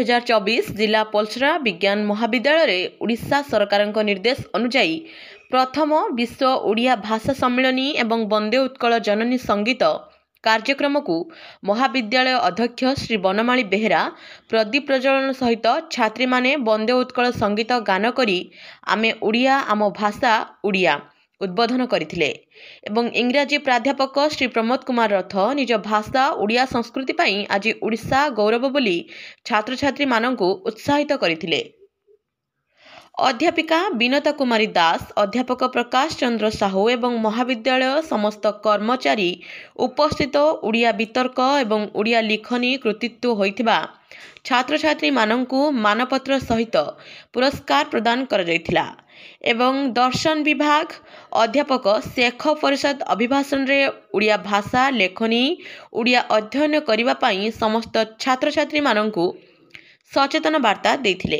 2024 जिला पलसरा विज्ञान महाविद्यालय उड़ीसा सरकार निर्देश अनुजाई प्रथम विश्व ओडिया भाषा सम्मेलनी एवं वंदे उत्कल जननी संगीत कार्यक्रम को महाविद्यालय अध्यक्ष श्री बनमाली बेहेरा प्रदीप प्रज्वलन सहित छात्री माने वंदे उत्कल संगीत गान करी आमे ओडिया आम भाषा ओडिया उद्बोधन करथिले एवं इंग्राजी प्राध्यापक श्री प्रमोद कुमार रथ निज भाषा ओडिया संस्कृति पई आज ओडिशा गौरव बोली छात्र छात्री मानकु उत्साहित करथिले। अध्यापिका विनता कुमारी दास, अध्यापक प्रकाश चंद्र साहू एवं महाविद्यालय समस्त कर्मचारी उपस्थित ओडिया वितर्क एवं ओडिया लिखनी कृतित्व होइथिबा छात्र छात्री मानकु मानपत्र सहित पुरस्कार प्रदान कर जायथिला एवं दर्शन विभाग अध्यापक शेख परिषद अभिभाषण रे ओडिया भाषा लेखनी ओडिया अध्ययन करिबा पई समस्त छात्र छात्री मानकु सचेतन वार्ता देथिले।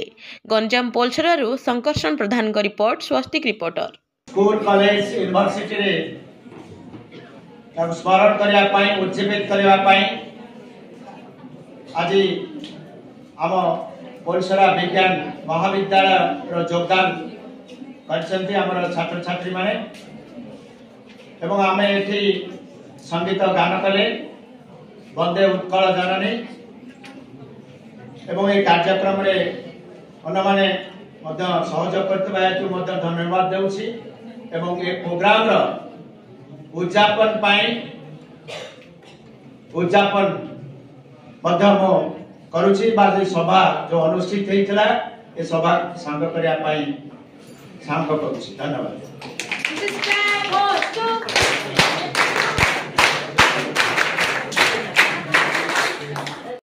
गंजाम पोलसरारू संकर्षण प्रधान का रिपोर्ट स्वस्तिक रिपोर्टर। स्कूल कॉलेज यूनिवर्सिटी रे स्मरण करिया पई उज्जीवित करिया पई आज आम पोलसरा विज्ञान महाविद्यालय रो योगदान करछन्ती हमर छात्र छात्री माने एवं आमे एठी संगीत गान कले वंदे उत्कल जननी एवं ये कार्यक्रम रे अन्य सहयोग करते धन्यवाद देउछि एवं ये प्रोग्राम रो उद्यापन मो करुछि बाजी सभा जो अनुष्ठित हेइतला ए सभा सांग करिया पई सांग करुछि। धन्यवाद।